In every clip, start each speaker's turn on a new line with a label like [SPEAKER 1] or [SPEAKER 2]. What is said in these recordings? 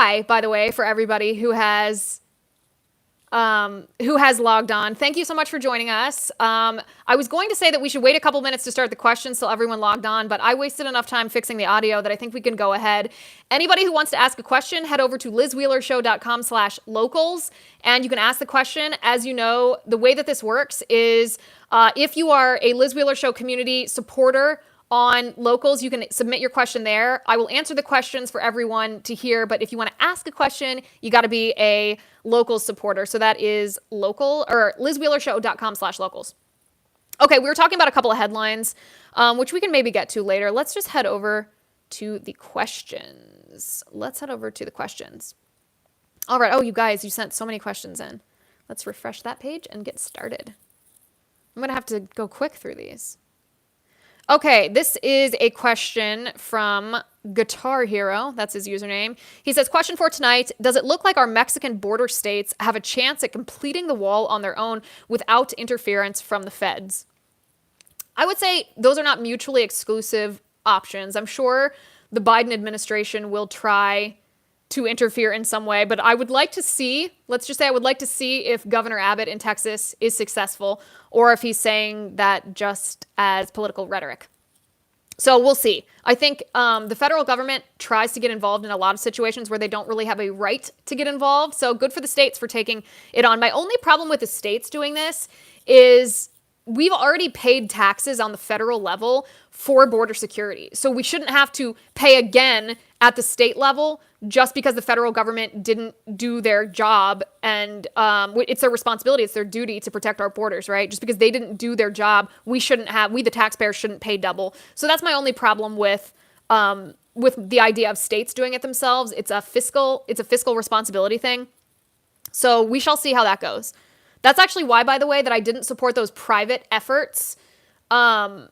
[SPEAKER 1] hi, by the way, for everybody who has logged on. Thank you so much for joining us. I was going to say that we should wait a couple minutes to start the questions till everyone logged on, but I wasted enough time fixing the audio that I think we can go ahead. Anybody who wants to ask a question, head over to lizwheelershow.com/locals, and you can ask the question. As you know, the way that this works is if you are a Liz Wheeler Show community supporter on Locals, you can submit your question there. I will answer the questions for everyone to hear, but if you want to ask a question, you got to be a Locals supporter. So that is lizwheelershow.com/locals. Okay, we were talking about a couple of headlines, which we can maybe get to later. Let's just head over to the questions. All right. Oh, you guys, you sent so many questions in. Let's refresh that page and get started. I'm going to have to go quick through these. Okay, this is a question from Guitar Hero. That's his username. He says, question for tonight, does it look like our Mexican border states have a chance at completing the wall on their own without interference from the feds? I would say those are not mutually exclusive options. I'm sure the Biden administration will try to interfere in some way, but I would like to see, let's just say I would like to see if Governor Abbott in Texas is successful or if he's saying that just as political rhetoric. So we'll see. I think the federal government tries to get involved in a lot of situations where they don't really have a right to get involved. So good for the states for taking it on. My only problem with the states doing this is we've already paid taxes on the federal level for border security. So we shouldn't have to pay again at the state level just because the federal government didn't do their job. And it's their responsibility, it's their duty to protect our borders, right? Just because they didn't do their job, we the taxpayers shouldn't pay double. So that's my only problem with the idea of states doing it themselves. It's a fiscal responsibility thing. So we shall see how that goes. That's actually why, by the way, that I didn't support those private efforts to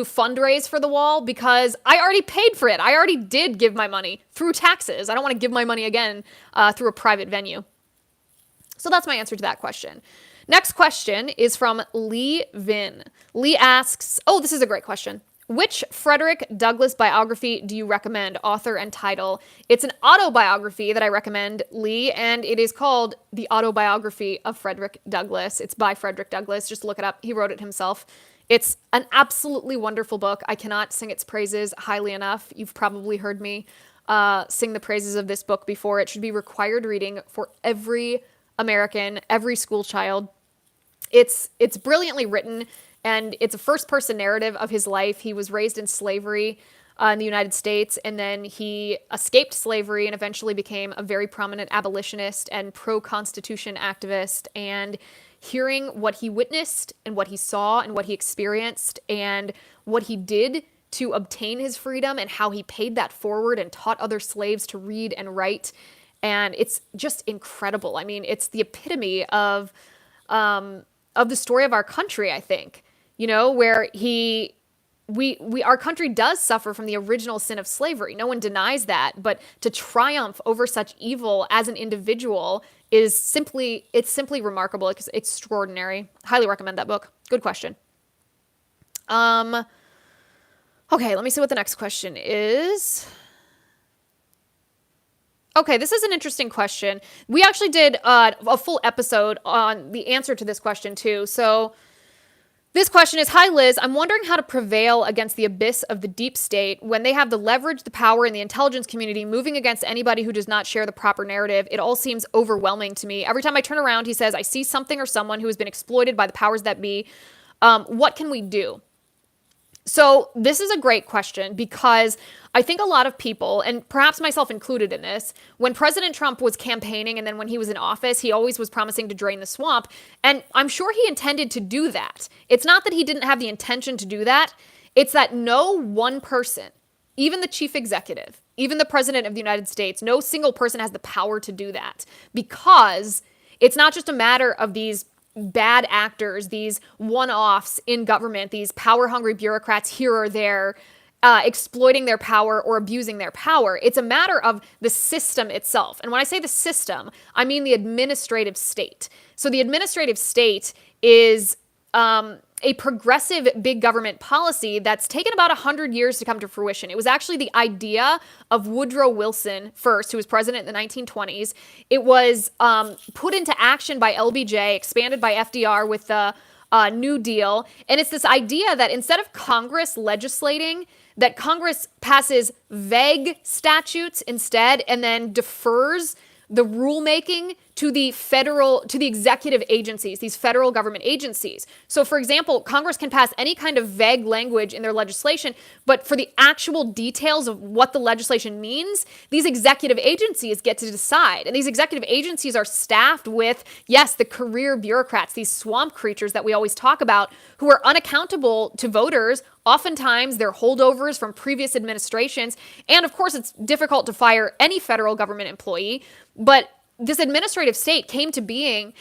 [SPEAKER 1] fundraise for the wall, because I already paid for it. I already did give my money through taxes. I don't want to give my money again through a private venue. So that's my answer to that question. Next question is from Lee Vin. Lee asks, this is a great question. Which Frederick Douglass biography do you recommend, author and title? It's an autobiography that I recommend, Lee, and it is called The Autobiography of Frederick Douglass. It's by Frederick Douglass. Just look it up. He wrote it himself. It's an absolutely wonderful book. I cannot sing its praises highly enough. You've probably heard me sing the praises of this book before. It should be required reading for every American, every school child. It's brilliantly written, and it's a first-person narrative of his life. He was raised in slavery in the United States, and then he escaped slavery and eventually became a very prominent abolitionist and pro-Constitution activist. And hearing what he witnessed and what he saw and what he experienced and what he did to obtain his freedom and how he paid that forward and taught other slaves to read and write. And it's just incredible. I mean, it's the epitome of the story of our country, I think. You know, where our country does suffer from the original sin of slavery. No one denies that, but to triumph over such evil as an individual is simply remarkable. It's extraordinary. Highly recommend that book. Good question. Okay, let me see what the next question is. Okay, this is an interesting question. We actually did a full episode on the answer to this question too. So this question is, hi Liz, I'm wondering how to prevail against the abyss of the deep state when they have the leverage, the power, and the intelligence community moving against anybody who does not share the proper narrative. It all seems overwhelming to me. Every time I turn around, he says, I see something or someone who has been exploited by the powers that be. What can we do? So this is a great question because I think a lot of people, and perhaps myself included in this, when President Trump was campaigning and then when he was in office, he always was promising to drain the swamp. And I'm sure he intended to do that. It's not that he didn't have the intention to do that. It's that no one person, even the chief executive, even the president of the United States, no single person has the power to do that, because it's not just a matter of these bad actors, these one-offs in government, these power-hungry bureaucrats here or there, exploiting their power or abusing their power. It's a matter of the system itself. And when I say the system, I mean the administrative state. So the administrative state is a progressive big government policy that's taken about 100 years to come to fruition. It was actually the idea of Woodrow Wilson first, who was president in the 1920s. It was put into action by LBJ, expanded by FDR with the New Deal. And it's this idea that instead of Congress legislating, that Congress passes vague statutes instead and then defers the rulemaking to the executive agencies, these federal government agencies. So, for example, Congress can pass any kind of vague language in their legislation, but for the actual details of what the legislation means, these executive agencies get to decide. And these executive agencies are staffed with, yes, the career bureaucrats, these swamp creatures that we always talk about, who are unaccountable to voters. Oftentimes, they're holdovers from previous administrations. And of course, it's difficult to fire any federal government employee, but this administrative state came into being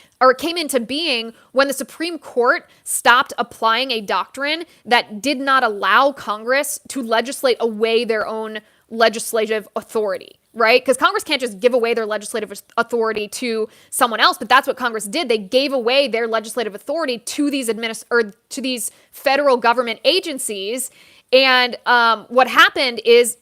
[SPEAKER 1] when the Supreme Court stopped applying a doctrine that did not allow Congress to legislate away their own legislative authority, right? Because Congress can't just give away their legislative authority to someone else, but that's what Congress did. They gave away their legislative authority to these federal government agencies. And what happened is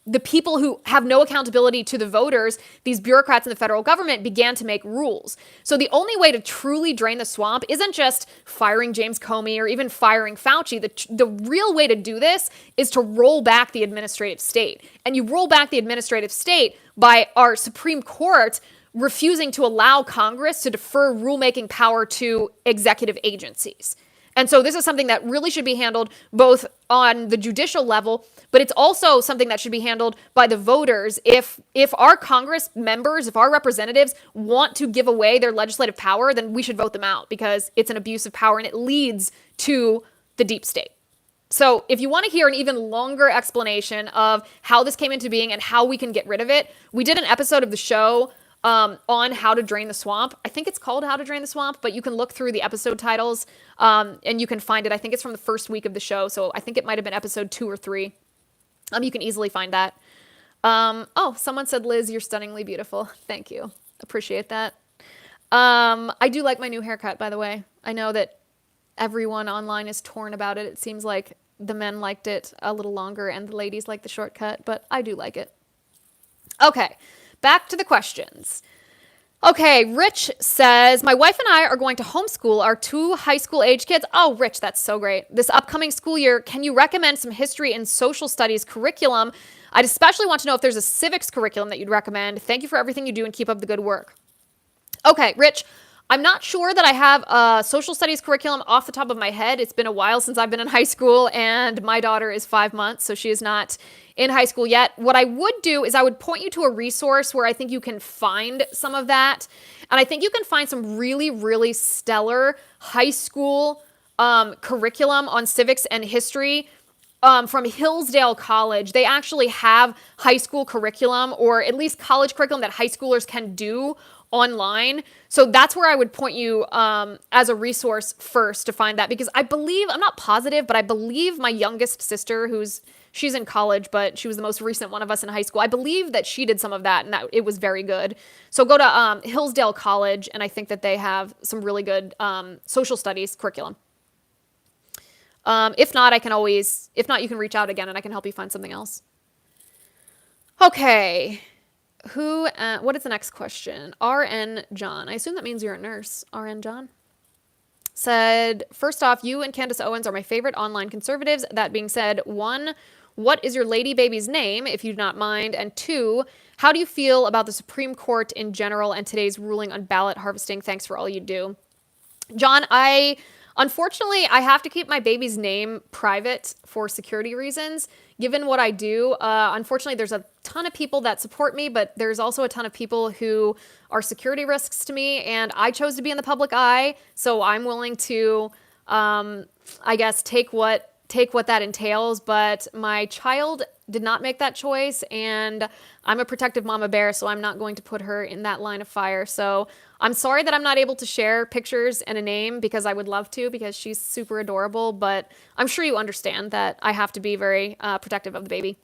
[SPEAKER 1] the people who have no accountability to the voters, these bureaucrats in the federal government, began to make rules. So the only way to truly drain the swamp isn't just firing James Comey or even firing Fauci. The real way to do this is to roll back the administrative state. And you roll back the administrative state by our Supreme Court refusing to allow Congress to defer rulemaking power to executive agencies. And so this is something that really should be handled both on the judicial level, but it's also something that should be handled by the voters. If our Congress members, if our representatives want to give away their legislative power, then we should vote them out because it's an abuse of power and it leads to the deep state. So if you want to hear an even longer explanation of how this came into being and how we can get rid of it, we did an episode of the show on how to drain the swamp. I think it's called How to Drain the Swamp, but you can look through the episode titles and you can find it. I think it's from the first week of the show, so I think it might have been episode 2 or 3. You can easily find that. Someone said, Liz, you're stunningly beautiful. Thank you. Appreciate that. I do like my new haircut, by the way. I know that everyone online is torn about it. It seems like the men liked it a little longer and the ladies like the shortcut, but I do like it. Okay. Back to the questions. Okay, Rich says, my wife and I are going to homeschool our 2 high school age kids. Oh, Rich, that's so great. This upcoming school year, can you recommend some history and social studies curriculum? I'd especially want to know if there's a civics curriculum that you'd recommend. Thank you for everything you do and keep up the good work. Okay, Rich, I'm not sure that I have a social studies curriculum off the top of my head. It's been a while since I've been in high school, and my daughter is 5 months, so she is not in high school yet. What I would do is I would point you to a resource where I think you can find some of that. And I think you can find some really, really stellar high school curriculum on civics and history from Hillsdale College. They actually have high school curriculum, or at least college curriculum that high schoolers can do online. So that's where I would point you as a resource first to find that, because I believe, I'm not positive, but I believe my youngest sister, she's in college, but she was the most recent one of us in high school, I believe that she did some of that and that it was very good. So go to Hillsdale College, and I think that they have some really good social studies curriculum. If not, you can reach out again and I can help you find something else. Okay. What is the next question? RN John. I assume that means you're a nurse. RN John said, first off, you and Candace Owens are my favorite online conservatives. That being said, 1, what is your lady baby's name, if you do not mind? And 2, how do you feel about the Supreme Court in general and today's ruling on ballot harvesting? Thanks for all you do. John, unfortunately, I have to keep my baby's name private for security reasons. Given what I do, unfortunately, there's a ton of people that support me, but there's also a ton of people who are security risks to me, and I chose to be in the public eye, so I'm willing to, I guess, take what that entails. But my child did not make that choice, and I'm a protective mama bear, so I'm not going to put her in that line of fire. So I'm sorry that I'm not able to share pictures and a name, because I would love to, because she's super adorable, but I'm sure you understand that I have to be very protective of the baby.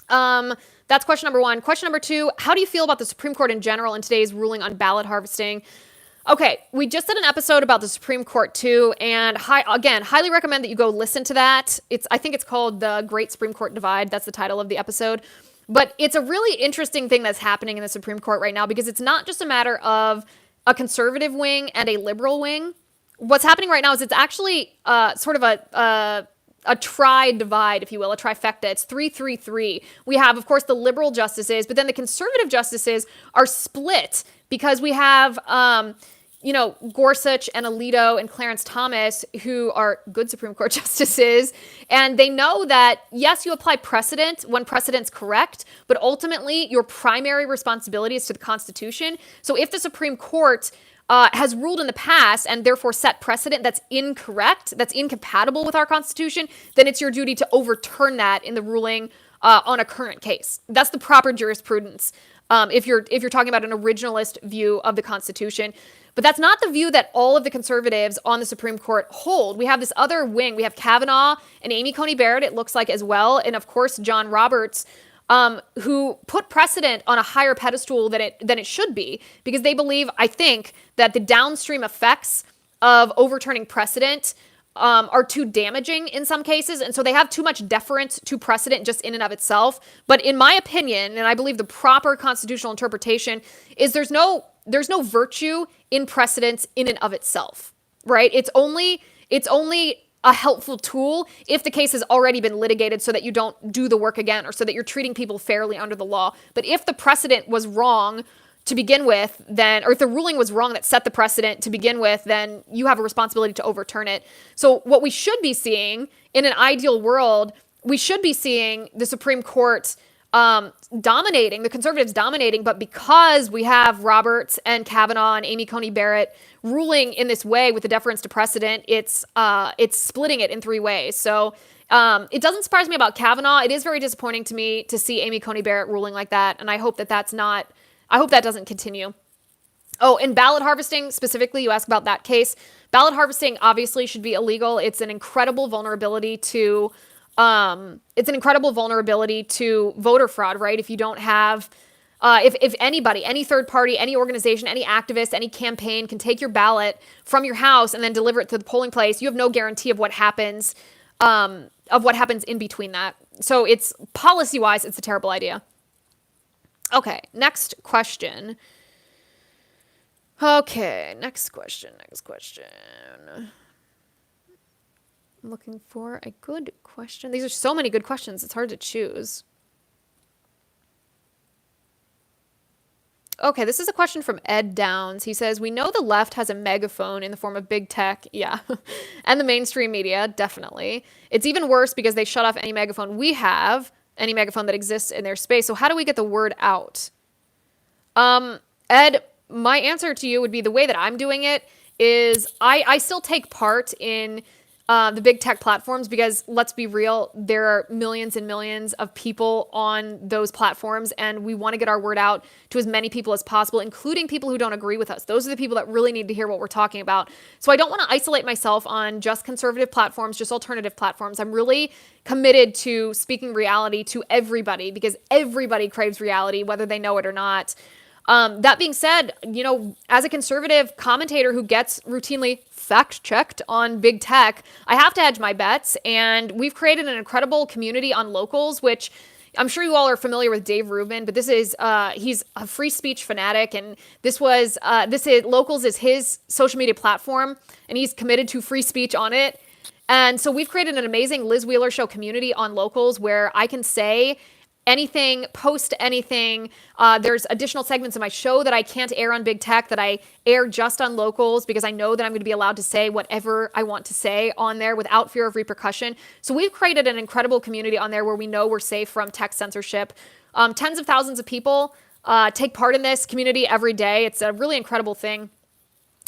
[SPEAKER 1] That's question number 1. Question number 2, how do you feel about the Supreme Court in general and today's ruling on ballot harvesting? Okay, we just did an episode about the Supreme Court too, and highly recommend that you go listen to that. I think it's called The Great Supreme Court Divide. That's the title of the episode. But it's a really interesting thing that's happening in the Supreme Court right now, because it's not just a matter of a conservative wing and a liberal wing. What's happening right now is it's actually sort of a tri-divide, if you will, a trifecta. It's 3-3-3. We have, of course, the liberal justices, but then the conservative justices are split because we have, Gorsuch and Alito and Clarence Thomas, who are good Supreme Court justices, and they know that, yes, you apply precedent when precedent's correct, but ultimately your primary responsibility is to the Constitution. So if the Supreme Court has ruled in the past and therefore set precedent that's incorrect, that's incompatible with our Constitution, then it's your duty to overturn that in the ruling on a current case. That's the proper jurisprudence if you're talking about an originalist view of the Constitution. But that's not the view that all of the conservatives on the Supreme Court hold. We have this other wing. We have Kavanaugh and Amy Coney Barrett, it looks like, as well. And of course, John Roberts, who put precedent on a higher pedestal than it should be, because they believe, I think, that the downstream effects of overturning precedent are too damaging in some cases. And so they have too much deference to precedent just in and of itself. But in my opinion, and I believe the proper constitutional interpretation is there's no virtue in precedents in and of itself, right? It's only a helpful tool if the case has already been litigated so that you don't do the work again, or so that you're treating people fairly under the law. But if the precedent was wrong to begin with, then, or if the ruling was wrong that set the precedent to begin with, then you have a responsibility to overturn it. So what we should be seeing in an ideal world, we should be seeing the Supreme Court dominating, the conservatives dominating, but because we have Roberts and Kavanaugh and Amy Coney Barrett ruling in this way with the deference to precedent, it's splitting it in three ways. So it doesn't surprise me about Kavanaugh. It is very disappointing to me to see Amy Coney Barrett ruling like that, and I hope that doesn't continue. Oh, and ballot harvesting specifically, you ask about that case. Ballot harvesting obviously should be illegal. It's an incredible vulnerability to voter fraud, right? If you don't have, if anybody, any third party, any organization, any activist, any campaign can take your ballot from your house and then deliver it to the polling place, you have no guarantee of what happens in between that. So it's policy-wise, it's a terrible idea. Okay, next question. Next question. I'm looking for a good question. These are so many good questions, it's hard to choose. Okay, this is a question from Ed Downs. He says, we know the left has a megaphone in the form of big tech, yeah, and the mainstream media, definitely. It's even worse because they shut off any megaphone we have, any megaphone that exists in their space. So how do we get the word out? Ed, my answer to you would be the way that I'm doing it is I still take part in the big tech platforms, because let's be real, there are millions and millions of people on those platforms, and we want to get our word out to as many people as possible, including people who don't agree with us. Those are the people that really need to hear what we're talking about. So I don't want to isolate myself on just conservative platforms, just alternative platforms. I'm really committed to speaking reality to everybody, because everybody craves reality, whether they know it or not. That being said, as a conservative commentator who gets routinely fact-checked on big tech, I have to hedge my bets, and we've created an incredible community on Locals, which I'm sure you all are familiar with Dave Rubin, but this is, he's a free speech fanatic, and Locals is his social media platform, and he's committed to free speech on it. And so we've created an amazing Liz Wheeler Show community on Locals where I can say anything, post anything. There's additional segments of my show that I can't air on big tech that I air just on Locals, because I know that I'm going to be allowed to say whatever I want to say on there without fear of repercussion. So we've created an incredible community on there where we know we're safe from tech censorship. Tens of thousands of people take part in this community every day. It's a really incredible thing.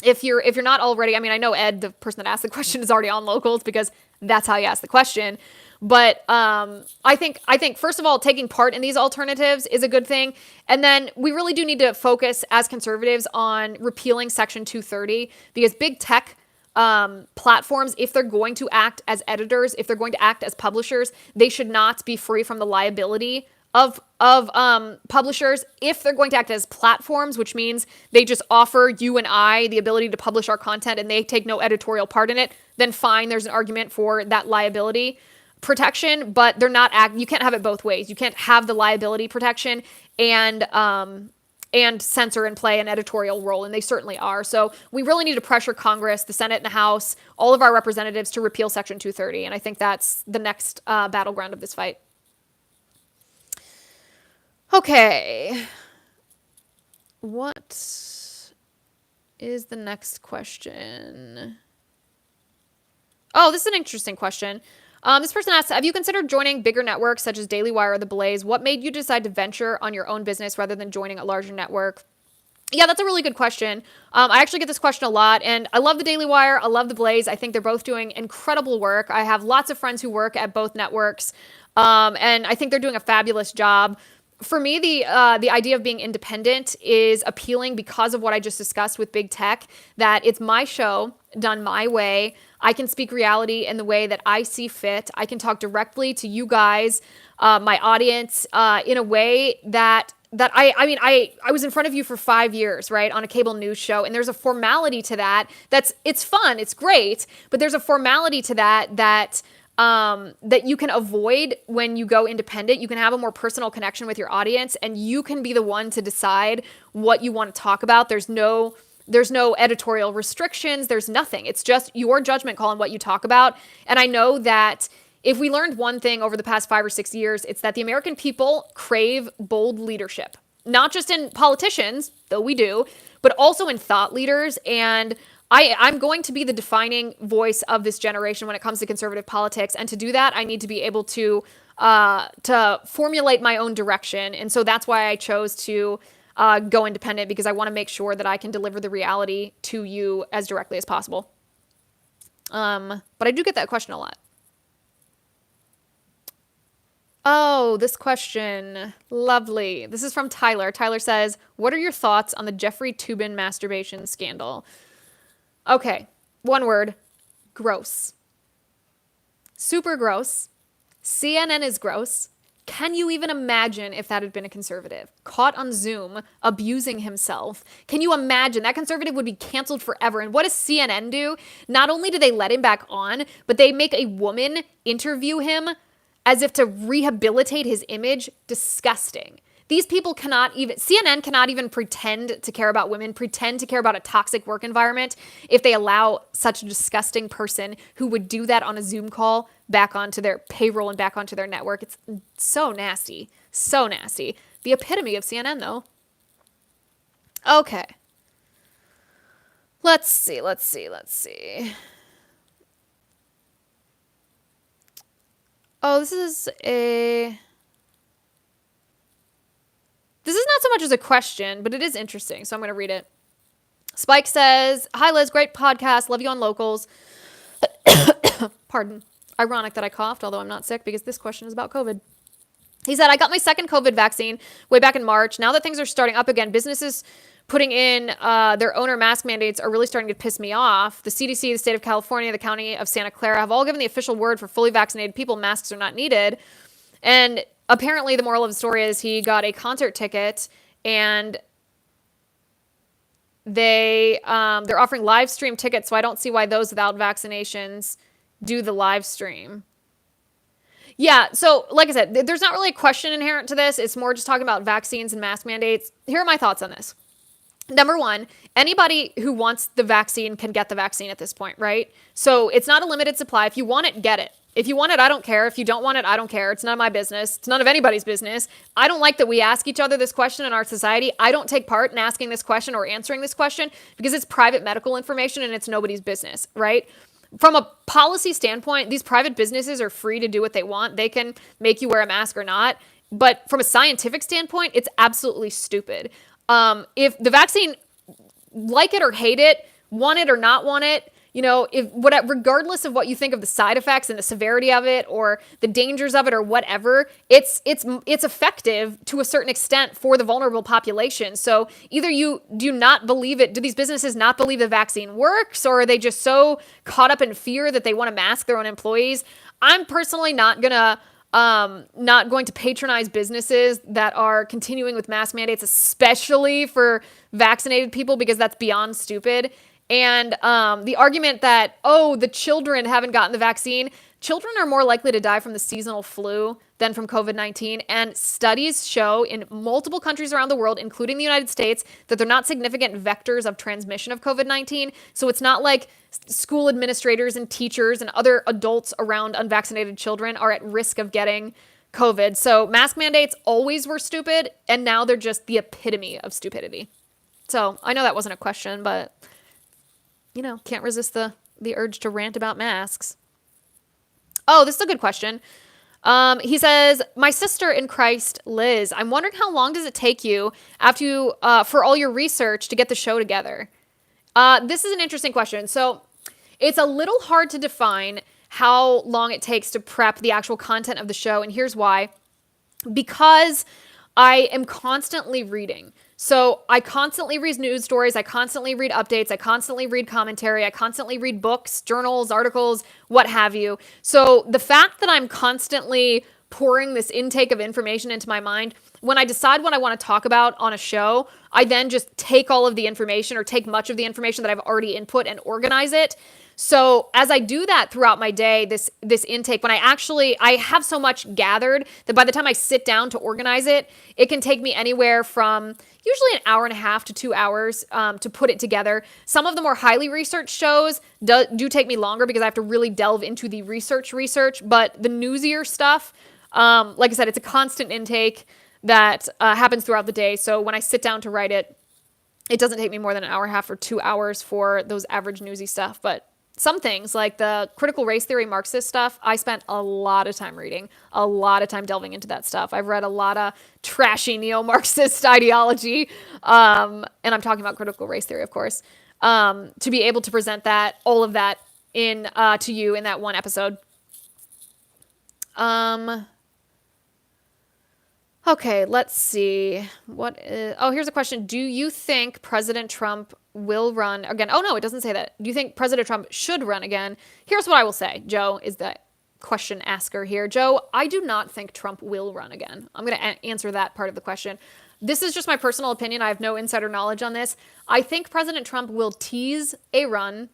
[SPEAKER 1] If you're not already, I know Ed, the person that asked the question, is already on Locals, because that's how you ask the question. But I think first of all, taking part in these alternatives is a good thing. And then we really do need to focus as conservatives on repealing Section 230, because big tech platforms, if they're going to act as editors, if they're going to act as publishers, they should not be free from the liability of publishers, if they're going to act as platforms, which means they just offer you and I the ability to publish our content and they take no editorial part in it, then fine, there's an argument for that liability protection, but they're not you can't have it both ways. You can't have the liability protection and censor and play an editorial role, and they certainly are. So we really need to pressure Congress, the Senate and the House, all of our representatives to repeal Section 230, and I think that's the next battleground of this fight. Okay. What is the next question? Oh, this is an interesting question. This person asks, have you considered joining bigger networks such as Daily Wire or The Blaze? What made you decide to venture on your own business rather than joining a larger network? Yeah, that's a really good question. I actually get this question a lot, and I love the Daily Wire. I love The Blaze. I think they're both doing incredible work. I have lots of friends who work at both networks, and I think they're doing a fabulous job. For me, the idea of being independent is appealing because of what I just discussed with big tech, that it's my show done my way. I can speak reality in the way that I see fit. I can talk directly to you guys, my audience, in a way that I was in front of you for 5 years, right, on a cable news show, and there's a formality to that. It's fun, it's great, but there's a formality to that you can avoid when you go independent. You can have a more personal connection with your audience, and you can be the one to decide what you want to talk about. There's no editorial restrictions. There's nothing. It's just your judgment call on what you talk about. And I know that if we learned one thing over the past 5 or 6 years, it's that the American people crave bold leadership, not just in politicians, though we do, but also in thought leaders. And I'm going to be the defining voice of this generation when it comes to conservative politics. And to do that, I need to be able to formulate my own direction. And so that's why I chose to go independent, because I want to make sure that I can deliver the reality to you as directly as possible. But I do get that question a lot. Oh, this question. Lovely. This is from Tyler. Tyler says, what are your thoughts on the Jeffrey Toobin masturbation scandal? Okay, one word, gross. Super gross. CNN is gross. Can you even imagine if that had been a conservative caught on Zoom abusing himself? Can you imagine? That conservative would be canceled forever. And what does CNN do? Not only do they let him back on, but they make a woman interview him as if to rehabilitate his image. Disgusting. These people CNN cannot even pretend to care about women, pretend to care about a toxic work environment if they allow such a disgusting person who would do that on a Zoom call back onto their payroll and back onto their network. It's so nasty. So nasty. The epitome of CNN, though. Okay. Let's see. Oh, this is not so much as a question, but it is interesting, so I'm going to read it. Spike says, hi, Liz, great podcast. Love you on Locals. Pardon. Ironic that I coughed, although I'm not sick, because this question is about COVID. He said, I got my second COVID vaccine way back in March. Now that things are starting up again, businesses putting in their owner mask mandates are really starting to piss me off. The CDC, the state of California, the county of Santa Clara have all given the official word for fully vaccinated people. Masks are not needed. And apparently the moral of the story is he got a concert ticket and they're offering live stream tickets. So I don't see why those without vaccinations do the live stream. Yeah. So like I said, there's not really a question inherent to this. It's more just talking about vaccines and mask mandates. Here are my thoughts on this. Number one, anybody who wants the vaccine can get the vaccine at this point, right? So it's not a limited supply. If you want it, get it. If you want it, I don't care. If you don't want it, I don't care. It's none of my business. It's none of anybody's business. I don't like that we ask each other this question in our society. I don't take part in asking this question or answering this question because it's private medical information and it's nobody's business, right? From a policy standpoint, these private businesses are free to do what they want. They can make you wear a mask or not. But from a scientific standpoint, it's absolutely stupid. If the vaccine, like it or hate it, want it or not want it, regardless of what you think of the side effects and the severity of it or the dangers of it or whatever, it's effective to a certain extent for the vulnerable population. So either you do not believe it, do these businesses not believe the vaccine works, or are they just so caught up in fear that they want to mask their own employees? I'm personally not gonna not going to patronize businesses that are continuing with mask mandates, especially for vaccinated people, because that's beyond stupid. And the argument that, oh, the children haven't gotten the vaccine. Children are more likely to die from the seasonal flu than from COVID-19. And studies show in multiple countries around the world, including the United States, that they're not significant vectors of transmission of COVID-19. So it's not like school administrators and teachers and other adults around unvaccinated children are at risk of getting COVID. So mask mandates always were stupid, and now they're just the epitome of stupidity. So I know that wasn't a question, but, can't resist the urge to rant about masks. Oh, this is a good question. He says, my sister in Christ, Liz, I'm wondering how long does it take you for all your research to get the show together? This is an interesting question. So it's a little hard to define how long it takes to prep the actual content of the show. And here's why. Because I am constantly reading. So I constantly read news stories. I constantly read updates. I constantly read commentary. I constantly read books, journals, articles, what have you. So the fact that I'm constantly pouring this intake of information into my mind, when I decide what I want to talk about on a show, I then just take all of the information or take much of the information that I've already input and organize it. So as I do that throughout my day, this intake, when I have so much gathered that by the time I sit down to organize it, it can take me anywhere from usually an hour and a half to 2 hours to put it together. Some of the more highly researched shows do take me longer because I have to really delve into the research, but the newsier stuff, like I said, it's a constant intake that happens throughout the day. So when I sit down to write it, it doesn't take me more than an hour and a half or 2 hours for those average newsy stuff. But some things like the critical race theory Marxist stuff, I spent a lot of time reading, a lot of time delving into that stuff. I've read a lot of trashy neo-Marxist ideology, and I'm talking about critical race theory, of course, to be able to present all of that to you in that one episode. Okay, let's see. Here's a question. Do you think President Trump will run again? Oh, no, it doesn't say that. Do you think President Trump should run again? Here's what I will say. Joe is the question asker here. Joe, I do not think Trump will run again. I'm going to answer that part of the question. This is just my personal opinion. I have no insider knowledge on this. I think President Trump will tease a run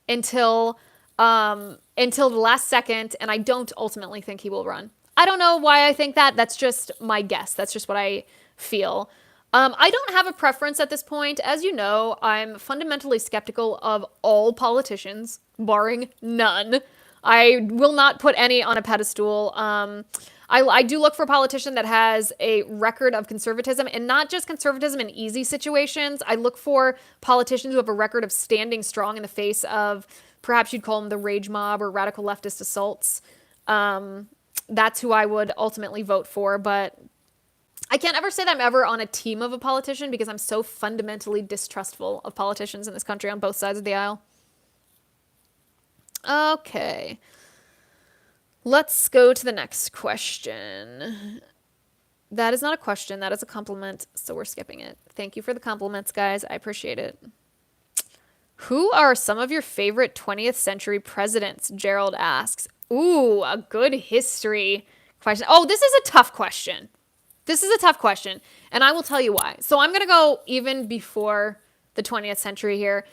[SPEAKER 1] until the last second, and I don't ultimately think he will run. I don't know why I think that. That's just my guess. That's just what I feel. I don't have a preference at this point. As you know, I'm fundamentally skeptical of all politicians, barring none. I will not put any on a pedestal. I do look for a politician that has a record of conservatism, and not just conservatism in easy situations. I look for politicians who have a record of standing strong in the face of, perhaps you'd call them the rage mob or radical leftist assaults. That's who I would ultimately vote for, but I can't ever say that I'm ever on a team of a politician because I'm so fundamentally distrustful of politicians in this country on both sides of the aisle. Okay. Let's go to the next question. That is not a question. That is a compliment, so we're skipping it. Thank you for the compliments, guys. I appreciate it. Who are some of your favorite 20th century presidents? Gerald asks. Ooh, a good history question. Oh, this is a tough question. And I will tell you why. So I'm going to go even before the 20th century here.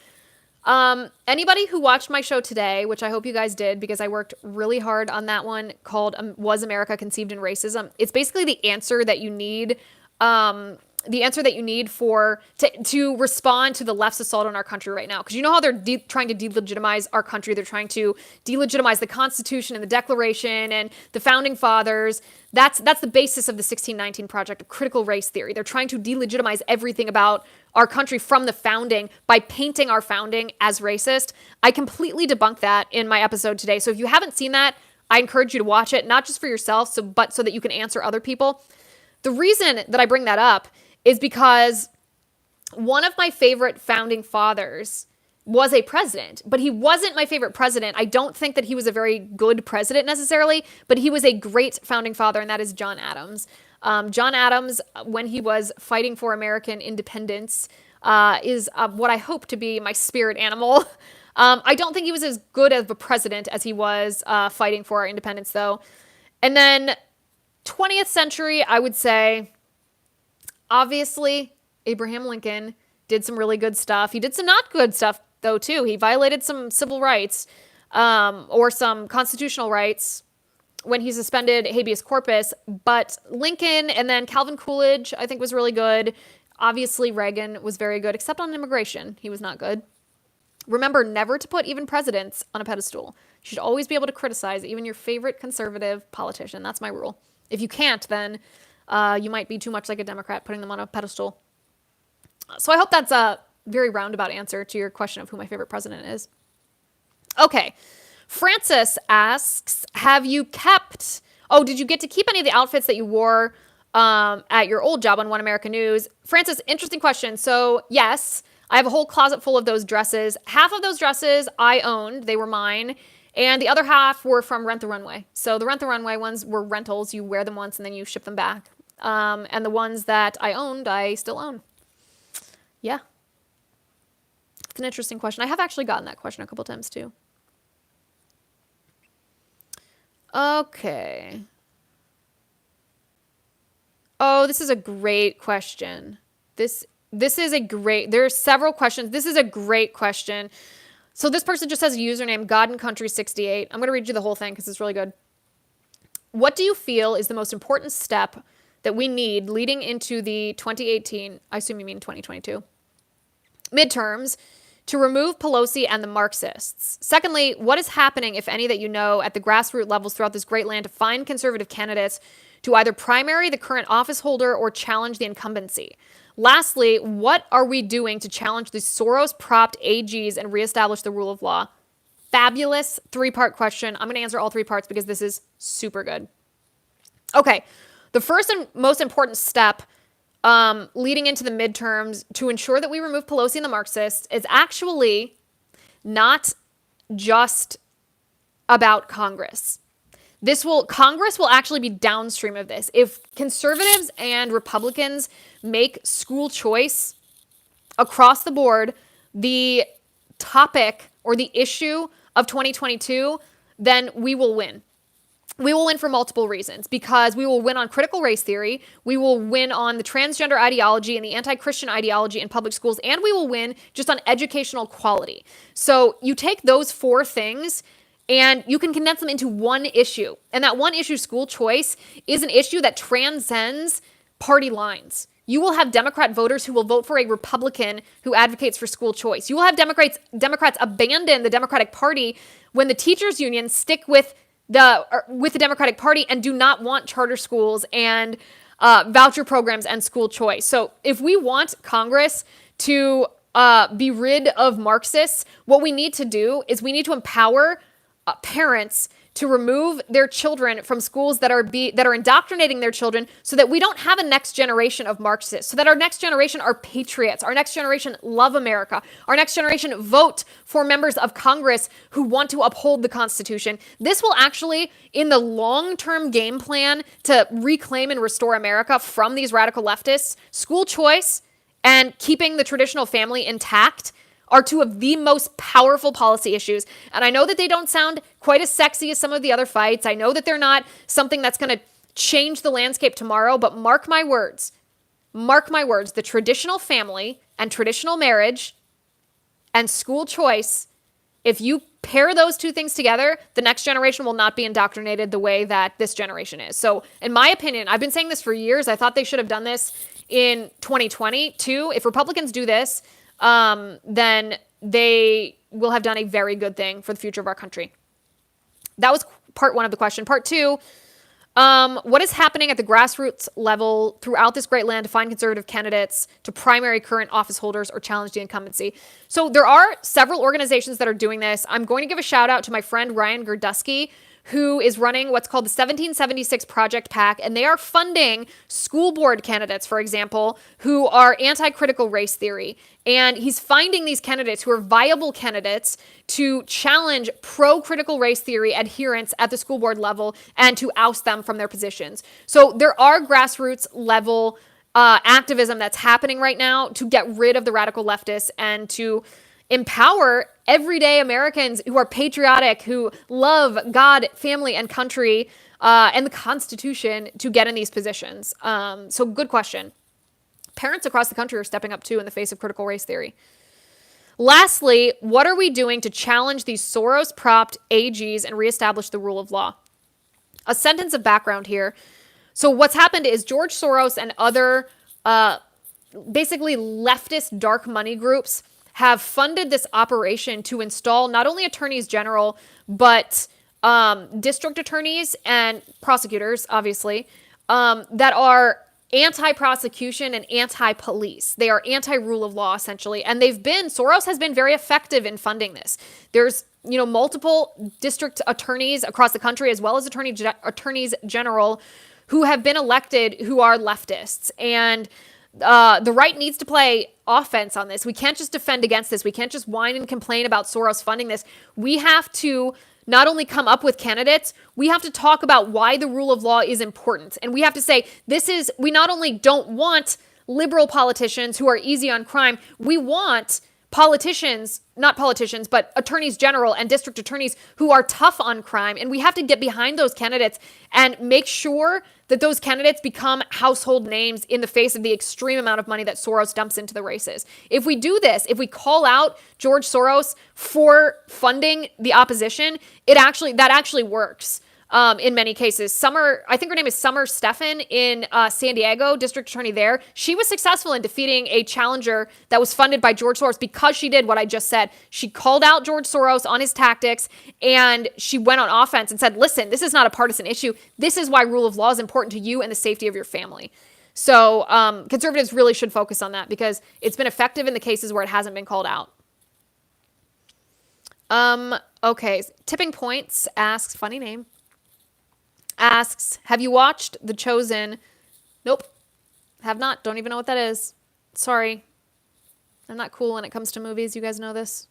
[SPEAKER 1] Anybody who watched my show today, which I hope you guys did because I worked really hard on that one, called Was America Conceived in Racism? It's basically the answer that you need to respond to the left's assault on our country right now. Because you know how they're trying to delegitimize our country. They're trying to delegitimize the Constitution and the Declaration and the Founding Fathers. That's the basis of the 1619 Project of critical race theory. They're trying to delegitimize everything about our country from the founding by painting our founding as racist. I completely debunked that in my episode today. So if you haven't seen that, I encourage you to watch it, not just for yourself, but so that you can answer other people. The reason that I bring that up is because one of my favorite founding fathers was a president, but he wasn't my favorite president. I don't think that he was a very good president necessarily, but he was a great founding father, and that is John Adams. John Adams, when he was fighting for American independence, is what I hope to be my spirit animal. I don't think he was as good of a president as he was fighting for our independence, though. And then 20th century, I would say, obviously, Abraham Lincoln did some really good stuff. He did some not good stuff, though, too. He violated some civil rights or some constitutional rights when he suspended habeas corpus. But Lincoln and then Calvin Coolidge, I think, was really good. Obviously, Reagan was very good, except on immigration. He was not good. Remember never to put even presidents on a pedestal. You should always be able to criticize even your favorite conservative politician. That's my rule. If you can't, then you might be too much like a Democrat putting them on a pedestal. So I hope that's a very roundabout answer to your question of who my favorite president is. Okay. Francis asks, did you get to keep any of the outfits that you wore at your old job on One America News? Francis, interesting question. So yes, I have a whole closet full of those dresses. Half of those dresses I owned. They were mine. And the other half were from Rent the Runway. So the Rent the Runway ones were rentals. You wear them once and then you ship them back. And the ones that I owned, I still own. Yeah. It's an interesting question. I have actually gotten that question a couple times too. Okay. Oh, this is a great question. This is a great, there are several questions. This is a great question. So this person just has a username, God and Country 68. I'm going to read you the whole thing because it's really good. What do you feel is the most important step that we need leading into the 2018, I assume you mean 2022, midterms to remove Pelosi and the Marxists? Secondly, what is happening, if any, that you know at the grassroots levels throughout this great land to find conservative candidates to either primary the current office holder or challenge the incumbency? Lastly, what are we doing to challenge the Soros-propped AGs and reestablish the rule of law? Fabulous three-part question. I'm going to answer all three parts because this is super good. Okay, the first and most important step leading into the midterms to ensure that we remove Pelosi and the Marxists is actually not just about Congress. Congress will actually be downstream of this. If conservatives and Republicans make school choice across the board the topic or the issue of 2022, then we will win. We will win for multiple reasons, because we will win on critical race theory, we will win on the transgender ideology and the anti-Christian ideology in public schools, and we will win just on educational quality. So you take those four things and you can condense them into one issue. And that one issue, school choice, is an issue that transcends party lines. You will have Democrat voters who will vote for a Republican who advocates for school choice. You will have Democrats abandon the Democratic Party when the teachers union stick with the Democratic Party and do not want charter schools and voucher programs and school choice. So if we want Congress to be rid of Marxists, what we need to do is we need to empower parents to remove their children from schools that are indoctrinating their children, so that we don't have a next generation of Marxists, so that our next generation are patriots, our next generation love America, our next generation vote for members of Congress who want to uphold the Constitution. This will actually, in the long-term game plan to reclaim and restore America from these radical leftists, school choice and keeping the traditional family intact are two of the most powerful policy issues. And I know that they don't sound quite as sexy as some of the other fights. I know that they're not something that's going to change the landscape tomorrow, but mark my words, the traditional family and traditional marriage and school choice, if you pair those two things together, the next generation will not be indoctrinated the way that this generation is. So in my opinion, I've been saying this for years. I thought they should have done this in 2020 too. If Republicans do this, then they will have done a very good thing for the future of our country. That was part one of the question. Part two, what is happening at the grassroots level throughout this great land to find conservative candidates to primary current office holders or challenge the incumbency? So there are several organizations that are doing this. I'm going to give a shout out to my friend Ryan Gerdusky, who is running what's called the 1776 Project PAC, and they are funding school board candidates, for example, who are anti-critical race theory. And he's finding these candidates who are viable candidates to challenge pro-critical race theory adherents at the school board level and to oust them from their positions. So there are grassroots level activism that's happening right now to get rid of the radical leftists and to empower everyday Americans who are patriotic, who love God, family, and country, and the Constitution to get in these positions. So good question. Parents across the country are stepping up too in the face of critical race theory. Lastly, what are we doing to challenge these Soros-propped AGs and reestablish the rule of law? A sentence of background here. So what's happened is George Soros and other basically leftist dark money groups have funded this operation to install not only attorneys general, but district attorneys and prosecutors, obviously, that are anti-prosecution and anti-police. They are anti-rule of law, essentially. And Soros has been very effective in funding this. There's, multiple district attorneys across the country, as well as attorneys general who have been elected who are leftists. And the right needs to play offense on this. We can't just defend against this. We can't just whine and complain about Soros funding this. We have to not only come up with candidates, we have to talk about why the rule of law is important. And we have to say, we not only don't want liberal politicians who are easy on crime, we want not politicians, but attorneys general and district attorneys who are tough on crime. And we have to get behind those candidates and make sure that those candidates become household names in the face of the extreme amount of money that Soros dumps into the races. If we do this, if we call out George Soros for funding the opposition, that actually works. In many cases. I think her name is Summer Stephan in San Diego, district attorney there. She was successful in defeating a challenger that was funded by George Soros because she did what I just said. She called out George Soros on his tactics, and she went on offense and said, listen, this is not a partisan issue. This is why rule of law is important to you and the safety of your family. So conservatives really should focus on that because it's been effective in the cases where it hasn't been called out. Okay, Tipping Points asks, funny name, asks, have you watched The Chosen? Nope. Have not. Don't even know what that is. Sorry. I'm not cool when it comes to movies. You guys know this.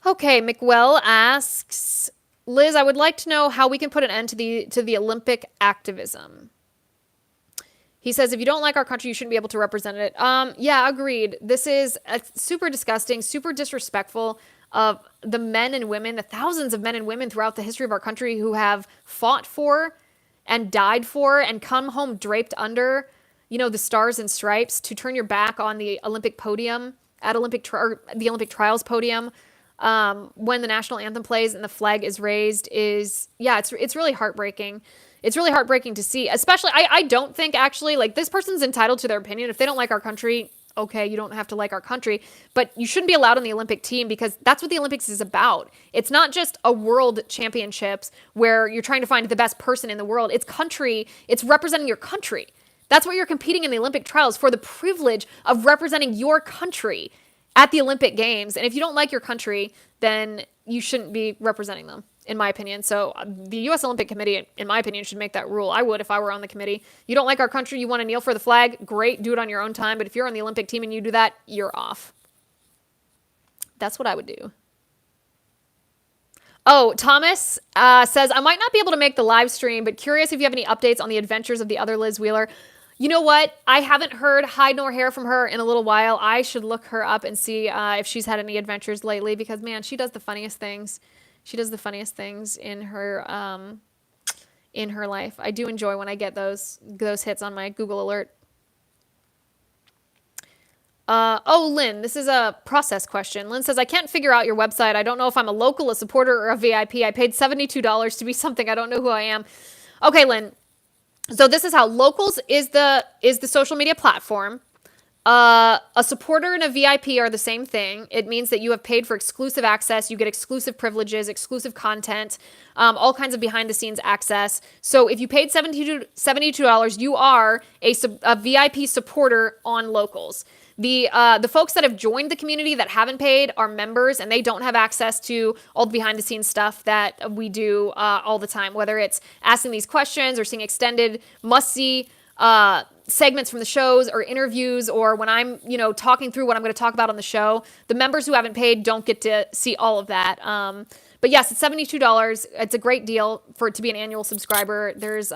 [SPEAKER 1] Okay, McWell asks, Liz, I would like to know how we can put an end to the Olympic activism. He says, if you don't like our country, you shouldn't be able to represent it. Yeah, agreed. This is super disgusting, super disrespectful of the men and women, the thousands of men and women throughout the history of our country who have fought for and died for and come home draped under, the stars and stripes. To turn your back on the Olympic podium at the Olympic trials podium when the national anthem plays and the flag is raised it's really heartbreaking. It's really heartbreaking to see, especially, I don't think actually, this person's entitled to their opinion. If they don't like our country, okay, you don't have to like our country, but you shouldn't be allowed on the Olympic team because that's what the Olympics is about. It's not just a world championships where you're trying to find the best person in the world. It's representing your country. That's what you're competing in the Olympic trials for, the privilege of representing your country at the Olympic Games. And if you don't like your country, then you shouldn't be representing them, in my opinion. So the U.S. Olympic Committee, in my opinion, should make that rule. I would if I were on the committee. You don't like our country, you want to kneel for the flag, great, do it on your own time. But if you're on the Olympic team and you do that, you're off. That's what I would do. Oh, Thomas says, I might not be able to make the live stream, but curious if you have any updates on the adventures of the other Liz Wheeler. You know what? I haven't heard hide nor hair from her in a little while. I should look her up and see if she's had any adventures lately because, man, she does the funniest things. She does the funniest things in her life. I do enjoy when I get those hits on my Google alert. Lynn, this is a process question. Lynn says, I can't figure out your website. I don't know if I'm a local, a supporter, or a VIP. I paid $72 to be something. I don't know who I am. Okay, Lynn. So this is how Locals is the social media platform. A supporter and a VIP are the same thing. It means that you have paid for exclusive access. You get exclusive privileges, exclusive content, all kinds of behind the scenes access. So if you paid $72, you are a VIP supporter on Locals. The folks that have joined the community that haven't paid are members, and they don't have access to all the behind the scenes stuff that we do all the time, whether it's asking these questions or seeing extended must-see segments from the shows or interviews, or when I'm, talking through what I'm going to talk about on the show. The members who haven't paid don't get to see all of that. But yes, it's $72. It's a great deal for it to be an annual subscriber. There's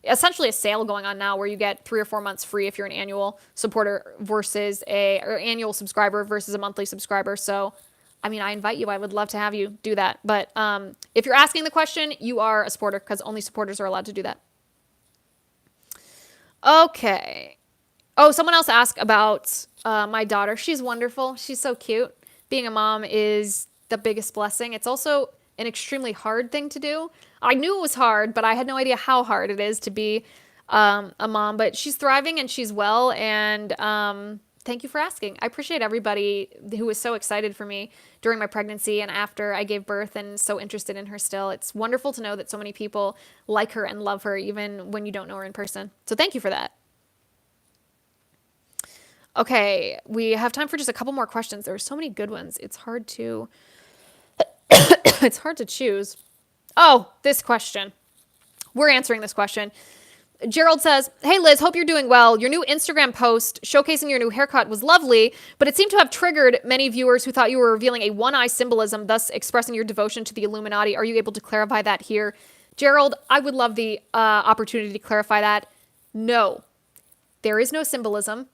[SPEAKER 1] essentially a sale going on now where you get 3 or 4 months free if you're an annual supporter or annual subscriber versus a monthly subscriber. So I mean, I invite you. I would love to have you do that. But if you're asking the question, you are a supporter because only supporters are allowed to do that. Okay. Oh, someone else asked about my daughter. She's wonderful. She's so cute. Being a mom is the biggest blessing. It's also an extremely hard thing to do. I knew it was hard, but I had no idea how hard it is to be a mom. But she's thriving and she's well. And thank you for asking. I appreciate everybody who was so excited for me during my pregnancy and after I gave birth and so interested in her still. It's wonderful to know that so many people like her and love her even when you don't know her in person. So thank you for that. Okay, we have time for just a couple more questions. There are so many good ones. It's hard to it's hard to choose. Oh, this question. We're answering this question. Gerald says, "Hey Liz, hope you're doing well. Your new Instagram post showcasing your new haircut was lovely, but it seemed to have triggered many viewers who thought you were revealing a one-eye symbolism, thus expressing your devotion to the Illuminati. Are you able to clarify that here?" Gerald, I would love the opportunity to clarify that. No, there is no symbolism.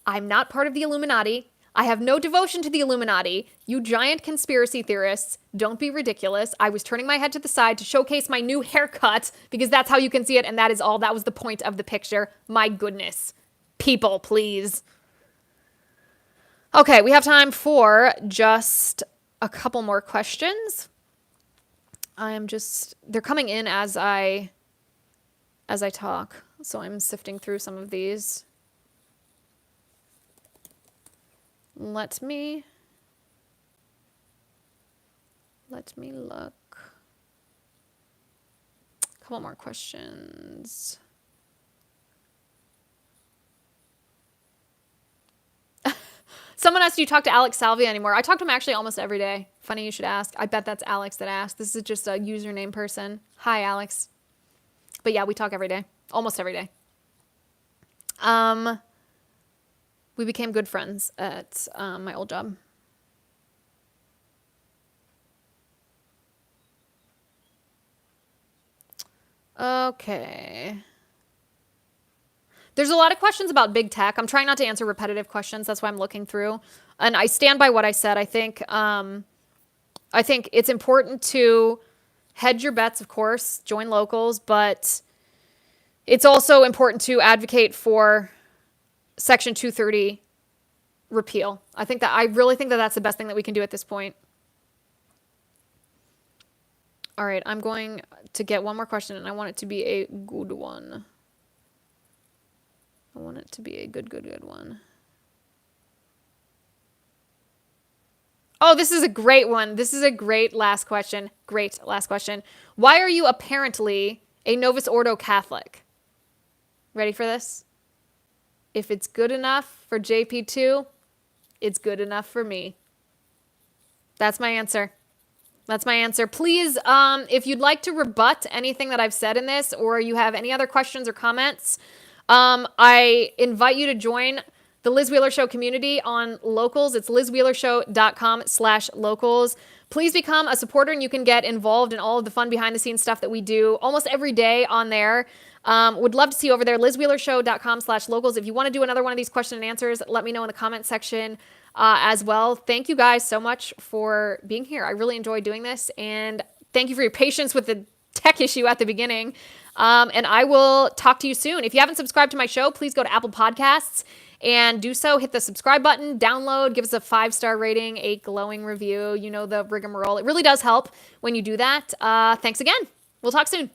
[SPEAKER 1] I'm not part of the Illuminati. I have no devotion to the Illuminati. You giant conspiracy theorists, don't be ridiculous. I was turning my head to the side to showcase my new haircut because that's how you can see it, and that is all. That was the point of the picture. My goodness. People, please. Okay, we have time for just a couple more questions. They're coming in as I talk, so I'm sifting through some of these. Let me look. A couple more questions. Someone asked, do you talk to Alex Salvia anymore? I talk to him actually almost every day. Funny you should ask. I bet that's Alex that asked. This is just a username person. Hi, Alex. But yeah, we talk every day. Almost every day. We became good friends at my old job. Okay. There's a lot of questions about big tech. I'm trying not to answer repetitive questions. That's why I'm looking through. And I stand by what I said. I think it's important to hedge your bets, of course, join locals, but it's also important to advocate for Section 230 repeal. I really think that that's the best thing that we can do at this point. All right, I'm going to get one more question, and I want it to be a good one. I want it to be a good one. Oh, this is a great one. This is a great last question. Great last question. Why are you apparently a Novus Ordo Catholic? Ready for this? If it's good enough for JP2, it's good enough for me. That's my answer. That's my answer. Please, if you'd like to rebut anything that I've said in this, or you have any other questions or comments, I invite you to join the Liz Wheeler Show community on Locals. It's lizwheelershow.com/locals. Please become a supporter, and you can get involved in all of the fun behind-the-scenes stuff that we do almost every day on there. Would love to see you over there, lizwheelershow.com/locals. If you want to do another one of these question and answers, let me know in the comment section as well. Thank you guys so much for being here. I really enjoyed doing this, and thank you for your patience with the tech issue at the beginning. And I will talk to you soon. If you haven't subscribed to my show, please go to Apple Podcasts and do so. Hit the subscribe button, download, give us a 5-star rating, a glowing review. You know the rigmarole. It really does help when you do that. Thanks again. We'll talk soon.